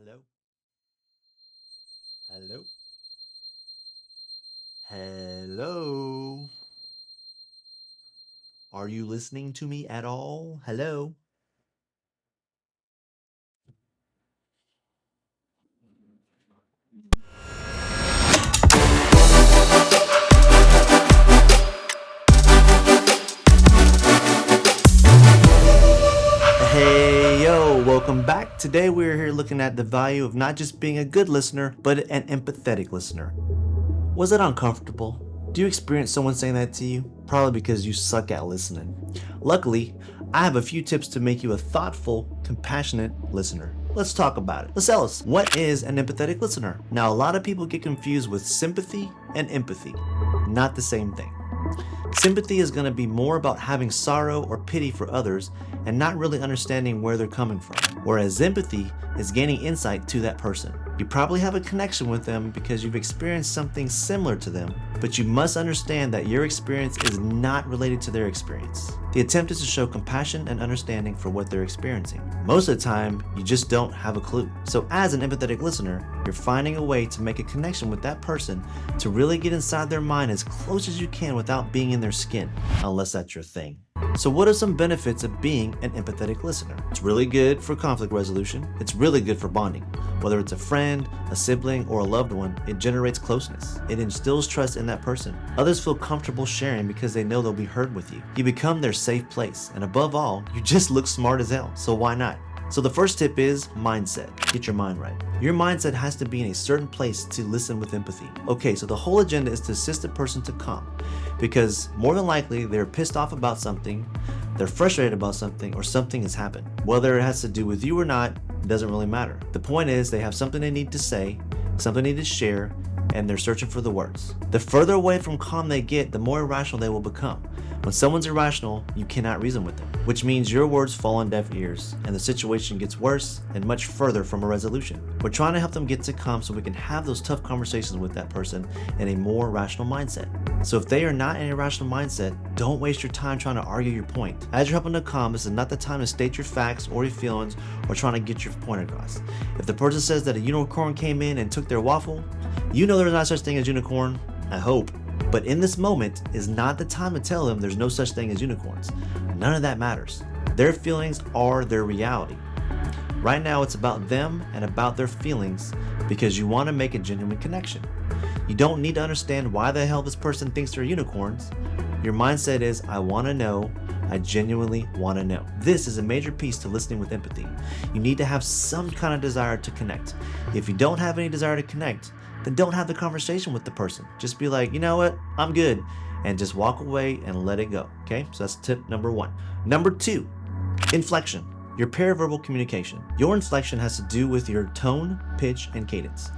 Hello? Hello? Hello? Are you listening to me at all? Hello? Hey, yo, welcome back. Today we're here looking at the value of not just being a good listener, but an empathetic listener. Was it uncomfortable? Do you experience someone saying that to you? Probably because you suck at listening. Luckily, I have a few tips to make you a thoughtful, compassionate listener. Let's talk about it. Let's tell us, what is an empathetic listener? Now, a lot of people get confused with sympathy and empathy. Not the same thing. Sympathy is going to be more about having sorrow or pity for others and not really understanding where they're coming from. Whereas empathy is gaining insight to that person. You probably have a connection with them because you've experienced something similar to them, but you must understand that your experience is not related to their experience. The attempt is to show compassion and understanding for what they're experiencing. Most of the time, you just don't have a clue. So as an empathetic listener, you're finding a way to make a connection with that person to really get inside their mind as close as you can without being in their skin, unless that's your thing. So what are some benefits of being an empathetic listener? It's really good for conflict resolution. It's really good for bonding. Whether it's a friend, a sibling, or a loved one, it generates closeness. It instills trust in that person. Others feel comfortable sharing because they know they'll be heard with you. You become their safe place. And above all, you just look smart as hell. So why not? So the first tip is mindset. Get your mind right. Your mindset has to be in a certain place to listen with empathy. Okay, so the whole agenda is to assist the person to calm, because more than likely they're pissed off about something, they're frustrated about something, or something has happened. Whether it has to do with you or not, it doesn't really matter. The point is they have something they need to say, something they need to share, and they're searching for the words. The further away from calm they get, the more irrational they will become. When someone's irrational, you cannot reason with them, which means your words fall on deaf ears and the situation gets worse and much further from a resolution. We're trying to help them get to calm so we can have those tough conversations with that person in a more rational mindset. So if they are not in a rational mindset, don't waste your time trying to argue your point. As you're helping them calm, this is not the time to state your facts or your feelings or trying to get your point across. If the person says that a unicorn came in and took their waffle, you know there's not such thing as unicorn, I hope. But in this moment is not the time to tell them there's no such thing as unicorns. None of that matters. Their feelings are their reality. Right now it's about them and about their feelings because you want to make a genuine connection. You don't need to understand why the hell this person thinks they're unicorns. Your mindset is, I want to know. I genuinely want to know. This is a major piece to listening with empathy. You need to have some kind of desire to connect. If you don't have any desire to connect, then don't have the conversation with the person. Just be like, you know what, I'm good. And just walk away and let it go. Okay, so that's tip number one. Number two, inflection. Your paraverbal communication. Your inflection has to do with your tone, pitch, and cadence.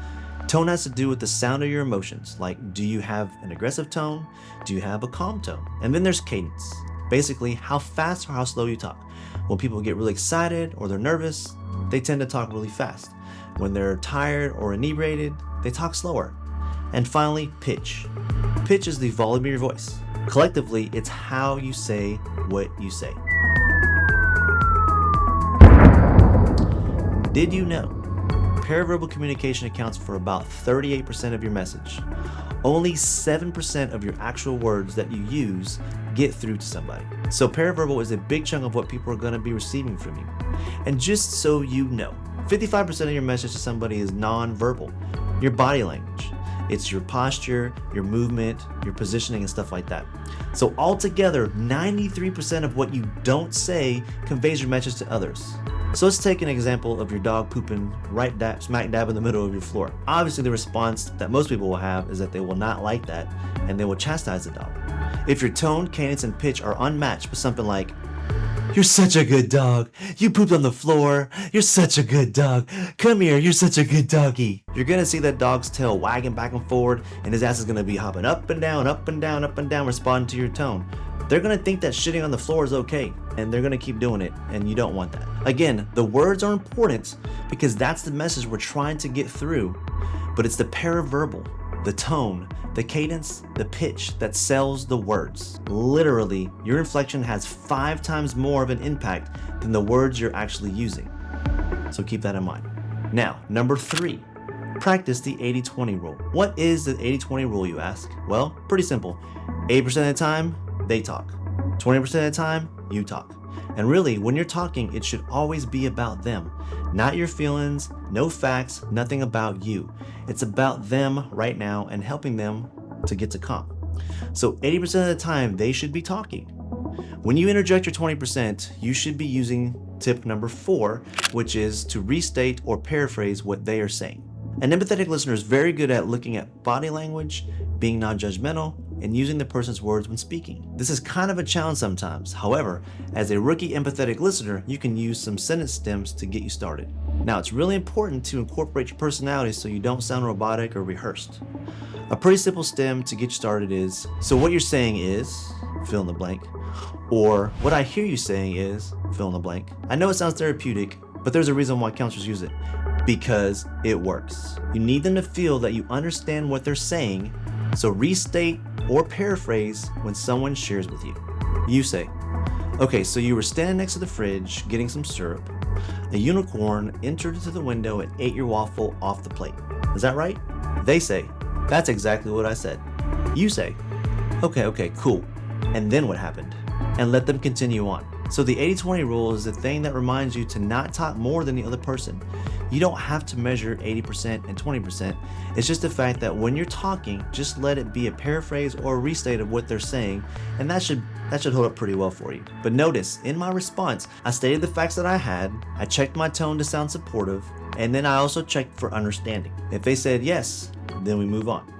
Tone has to do with the sound of your emotions. Like, do you have an aggressive tone? Do you have a calm tone? And then there's cadence. Basically, how fast or how slow you talk. When people get really excited or they're nervous, they tend to talk really fast. When they're tired or inebriated, they talk slower. And finally, pitch. Pitch is the volume of your voice. Collectively, it's how you say what you say. Did you know? Paraverbal communication accounts for about 38% of your message. Only 7% of your actual words that you use get through to somebody. So paraverbal is a big chunk of what people are going to be receiving from you. And just so you know, 55% of your message to somebody is non-verbal, your body language. It's your posture, your movement, your positioning, and stuff like that. So altogether, 93% of what you don't say conveys your message to others. So let's take an example of your dog pooping smack dab in the middle of your floor. Obviously, the response that most people will have is that they will not like that and they will chastise the dog. If your tone, cadence, and pitch are unmatched with something like, "You're such a good dog. You pooped on the floor. You're such a good dog. Come here, you're such a good doggy." You're gonna see that dog's tail wagging back and forward, and his ass is gonna be hopping up and down, up and down, up and down, responding to your tone. They're gonna think that shitting on the floor is okay, and they're gonna keep doing it, and you don't want that. Again, the words are important because that's the message we're trying to get through, but it's the paraverbal, the tone, the cadence, the pitch that sells the words. Literally, your inflection has 5 times more of an impact than the words you're actually using. So keep that in mind. Now, number 3, practice the 80-20 rule. What is the 80-20 rule, you ask? Well, pretty simple. 80% of the time, they talk. 20% of the time, you talk. And really, when you're talking, it should always be about them. Not your feelings, no facts, nothing about you. It's about them right now and helping them to get to calm. So 80% of the time, they should be talking. When you interject your 20%, you should be using tip number 4, which is to restate or paraphrase what they are saying. An empathetic listener is very good at looking at body language, being non-judgmental, and using the person's words when speaking. This is kind of a challenge sometimes. However, as a rookie empathetic listener, you can use some sentence stems to get you started. Now, it's really important to incorporate your personality so you don't sound robotic or rehearsed. A pretty simple stem to get you started is, so what you're saying is, fill in the blank, or what I hear you saying is, fill in the blank. I know it sounds therapeutic, but there's a reason why counselors use it. Because it works. You need them to feel that you understand what they're saying, so restate or paraphrase when someone shares with you. You say, okay, so you were standing next to the fridge getting some syrup. A unicorn entered into the window and ate your waffle off the plate. Is that right? They say, that's exactly what I said. You say, okay, cool. And then what happened? And let them continue on. So the 80-20 rule is the thing that reminds you to not talk more than the other person. You don't have to measure 80% and 20%. It's just the fact that when you're talking, just let it be a paraphrase or a restate of what they're saying, and that should hold up pretty well for you. But notice, in my response, I stated the facts that I had, I checked my tone to sound supportive, and then I also checked for understanding. If they said yes, then we move on.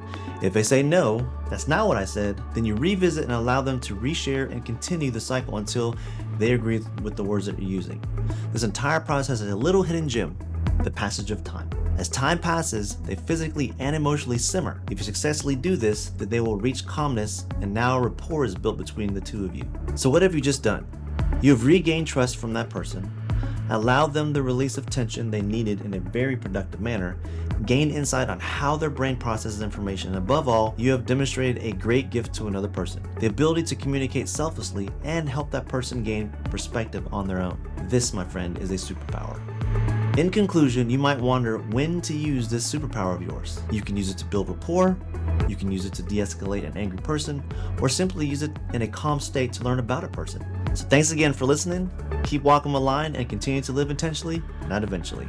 If they say no, that's not what I said, then you revisit and allow them to reshare and continue the cycle until they agree with the words that you're using. This entire process is a little hidden gem, the passage of time. As time passes, they physically and emotionally simmer. If you successfully do this, then they will reach calmness, and now a rapport is built between the two of you. So what have you just done? You have regained trust from that person, allowed them the release of tension they needed in a very productive manner, gained insight on how their brain processes information, and above all, you have demonstrated a great gift to another person, the ability to communicate selflessly and help that person gain perspective on their own. This, my friend, is a superpower. In conclusion, you might wonder when to use this superpower of yours. You can use it to build rapport, you can use it to de-escalate an angry person, or simply use it in a calm state to learn about a person. So thanks again for listening. Keep walking the line and continue to live intentionally, not eventually.